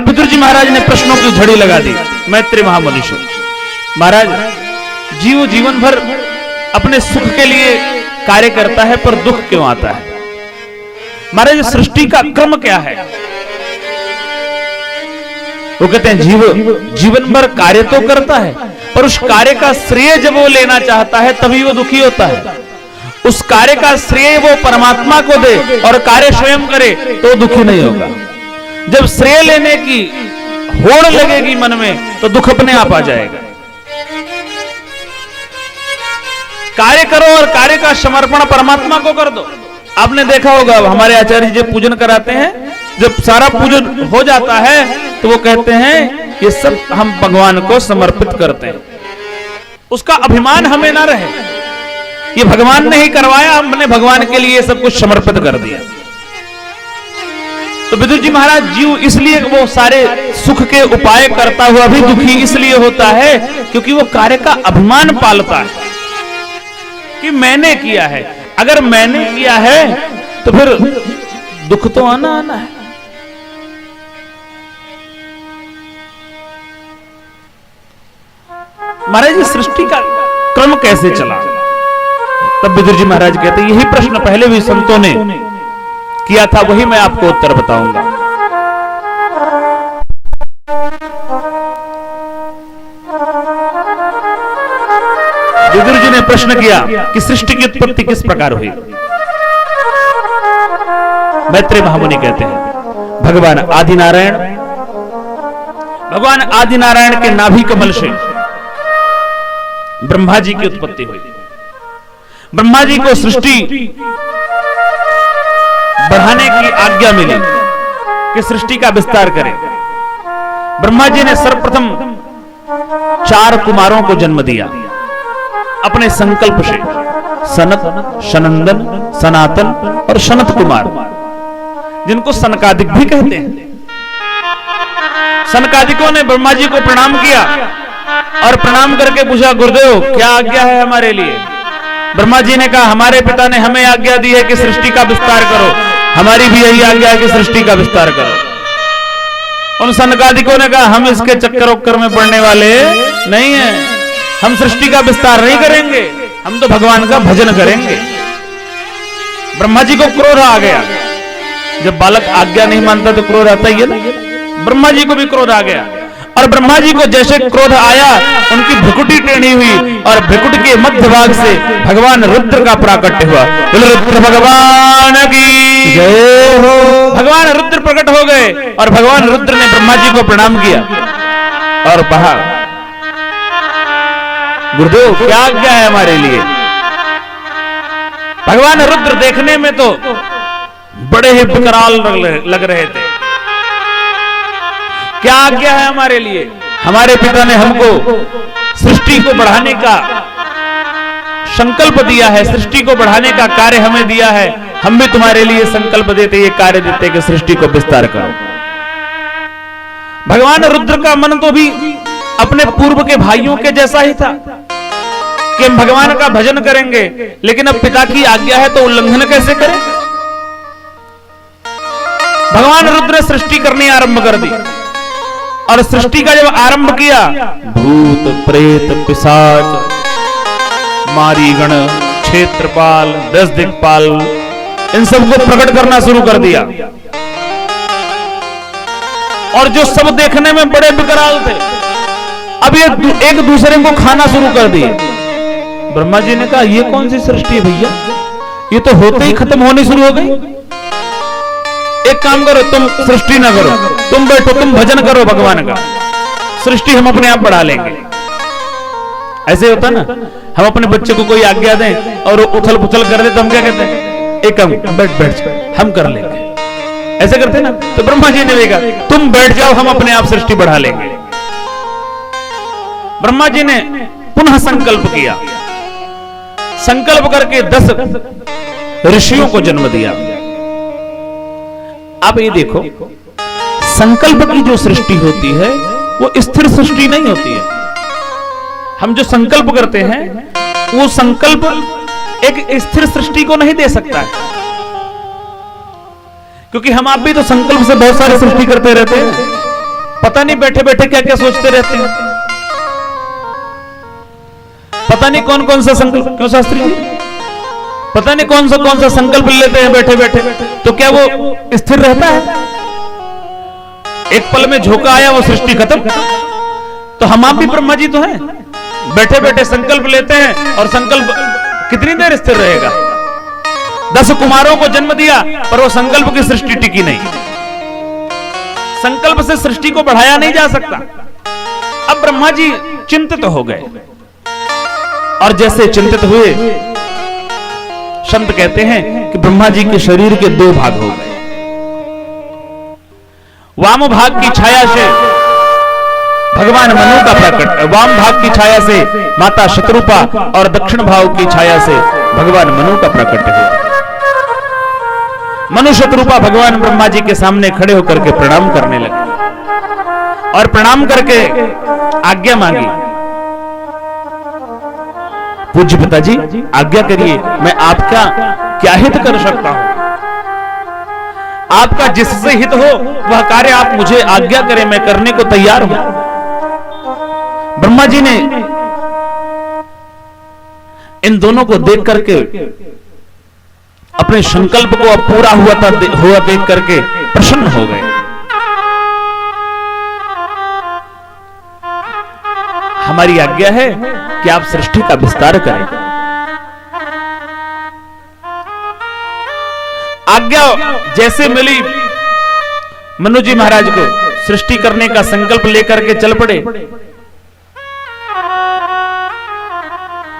विदुर जी महाराज ने प्रश्नों की झड़ी लगा दी मैत्रेय महामुनि से। महाराज, जीव जीवन भर अपने सुख के लिए कार्य करता है, पर दुख क्यों आता है? महाराज, सृष्टि का क्रम क्या है? वो कहते हैं जीव जीवन भर कार्य तो करता है, पर उस कार्य का श्रेय जब वो लेना चाहता है तभी वो दुखी होता है। उस कार्य का श्रेय वो परमात्मा को दे और कार्य स्वयं करे तो दुखी नहीं होगा। जब श्रेय लेने की होड़ लगेगी मन में तो दुख अपने आप आ जाएगा। कार्य करो और कार्य का समर्पण परमात्मा को कर दो। आपने देखा होगा हमारे आचार्य जी पूजन कराते हैं, जब सारा पूजन हो जाता है तो वो कहते हैं ये सब हम भगवान को समर्पित करते हैं। उसका अभिमान हमें ना रहे, ये भगवान ने ही करवाया, हमने भगवान के लिए सब कुछ समर्पित कर दिया। तो विदुर जी महाराज, जीव इसलिए वो सारे सुख के उपाय करता हुआ भी दुखी इसलिए होता है क्योंकि वो कार्य का अभिमान पालता है कि मैंने किया है। अगर मैंने किया है तो फिर दुख तो आना आना है। महाराज, सृष्टि का क्रम कैसे चला? तब विदुर जी महाराज कहते हैं यही प्रश्न पहले भी संतों ने किया था, वही मैं आपको उत्तर बताऊंगा। विदुर जी ने प्रश्न किया कि सृष्टि की उत्पत्ति किस प्रकार हुई। मैत्रेय महामुनि कहते हैं भगवान आदि नारायण के नाभि कमल से ब्रह्मा जी की उत्पत्ति हुई। ब्रह्मा जी को सृष्टि बढ़ाने की आज्ञा मिली कि सृष्टि का विस्तार करें। ब्रह्मा जी ने सर्वप्रथम 4 कुमारों को जन्म दिया अपने संकल्प से, सनत, सनंदन, सनातन और सनत कुमार, जिनको सनकादिक भी कहते हैं। सनकादिकों ने ब्रह्मा जी को प्रणाम किया और प्रणाम करके पूछा, गुरुदेव क्या आज्ञा है हमारे लिए? ब्रह्मा जी ने कहा, हमारे पिता ने हमें आज्ञा दी है कि सृष्टि का विस्तार करो, हमारी भी यही आज्ञा है कि सृष्टि का विस्तार करो। उन सनकादिकों ने कहा, हम इसके चक्कर उक्कर में पड़ने वाले नहीं हैं, हम सृष्टि का विस्तार नहीं करेंगे, हम तो भगवान का भजन करेंगे। ब्रह्मा जी को क्रोध आ गया। जब बालक आज्ञा नहीं मानता तो क्रोध आता ही है ना। ब्रह्मा जी को भी क्रोध आ गया और ब्रह्मा जी को जैसे क्रोध आया उनकी भ्रुकुटी टेढ़ी हुई और भ्रुकुट के मध्य भाग से भगवान रुद्र का प्राकट्य हुआ। रुद्र भगवान की जय हो। भगवान रुद्र प्रकट हो गए और भगवान रुद्र ने ब्रह्मा जी को प्रणाम किया और कहा, गुरुदेव क्या आज्ञा है हमारे लिए? भगवान रुद्र देखने में तो बड़े ही विकराल लग रहे थे। क्या आज्ञा है हमारे लिए? हमारे पिता ने हमको सृष्टि को बढ़ाने का संकल्प दिया है, सृष्टि को बढ़ाने का कार्य हमें दिया है, हम भी तुम्हारे लिए संकल्प देते, ये कार्य देते कि सृष्टि को विस्तार करो। भगवान रुद्र का मन तो भी अपने पूर्व के भाइयों के जैसा ही था कि हम भगवान का भजन करेंगे, लेकिन अब पिता की आज्ञा है तो उल्लंघन कैसे करें? भगवान रुद्र ने सृष्टि करनी आरंभ कर दी और सृष्टि का जब आरंभ किया, भूत प्रेत पिशाच मारीगण क्षेत्रपाल 10 दिक्पाल इन सबको प्रकट करना शुरू कर दिया और जो सब देखने में बड़े विकराल थे अब ये एक दूसरे को खाना शुरू कर दिए। ब्रह्मा जी ने कहा, ये कौन सी सृष्टि है भैया? ये तो होते ही खत्म होनी शुरू हो गई। एक काम करो, तुम सृष्टि ना करो, तुम बैठो, तुम भजन करो भगवान का, सृष्टि हम अपने आप बढ़ा लेंगे। ऐसे होता ना, हम अपने बच्चे को कोई आज्ञा दें और उथल पुथल कर दे तो हम क्या कहते हैं, एक काम बैठ हम कर लेंगे, ऐसे करते ना। तो ब्रह्मा जी ने देखा, तुम बैठ जाओ, हम अपने आप सृष्टि बढ़ा लेंगे। ब्रह्मा जी ने पुनः संकल्प किया, संकल्प करके 10 ऋषियों को जन्म दिया। अब ये देखो, संकल्प की जो सृष्टि होती है वो स्थिर सृष्टि नहीं होती है। हम जो संकल्प करते हैं वो संकल्प एक स्थिर सृष्टि को नहीं दे सकता है, क्योंकि हम आप भी तो संकल्प से बहुत सारी सृष्टि करते रहते हैं। पता नहीं बैठे बैठे क्या क्या सोचते रहते हैं, पता नहीं कौन कौन सा संकल्प, क्यों शास्त्री जी, पता नहीं कौन सा संकल्प लेते हैं बैठे बैठे, तो क्या वो स्थिर रहता है? एक पल में झोंका आया, वो सृष्टि खत्म। तो हम आप भी ब्रह्मा जी तो हैं, बैठे बैठे संकल्प लेते हैं, और संकल्प कितनी देर स्थिर रहेगा? 10 कुमारों को जन्म दिया, पर वो संकल्प की सृष्टि टिकी नहीं। संकल्प से सृष्टि को बढ़ाया नहीं जा सकता। अब ब्रह्मा जी चिंतित हो गए, और जैसे चिंतित हुए, संत कहते हैं कि ब्रह्मा जी के शरीर के 2 भाग हो गए। वाम भाग की छाया से भगवान मनु का प्रकट, वाम भाग की छाया से माता शत्रुपा, और दक्षिण भाग की छाया से भगवान मनु का प्रकट हुआ। मनु शत्रुपा भगवान ब्रह्मा जी के सामने खड़े होकर के प्रणाम करने लगे, और प्रणाम करके आज्ञा मांगी, पूज्य पिताजी आज्ञा करिए, मैं आपका क्या हित कर सकता हूं? आपका जिससे हित हो वह कार्य आप मुझे आज्ञा करें, मैं करने को तैयार हूं। ब्रह्मा जी ने इन दोनों को देख करके, अपने संकल्प को अब पूरा हुआ देख करके प्रसन्न हो गए। हमारी आज्ञा है कि आप सृष्टि का विस्तार करें। आज्ञा जैसे मिली, मनु जी महाराज को सृष्टि करने का संकल्प लेकर के चल पड़े।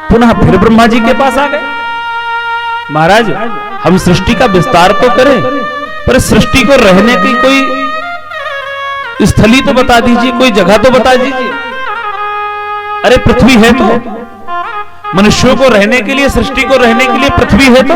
पुनः फिर ब्रह्मा जी के पास आ गए, महाराज हम सृष्टि का विस्तार तो करें, पर सृष्टि को रहने की कोई स्थली तो बता दीजिए, कोई जगह तो बता दीजिए। अरे पृथ्वी है तो, मनुष्यों को रहने के लिए, सृष्टि को रहने के लिए पृथ्वी है तो।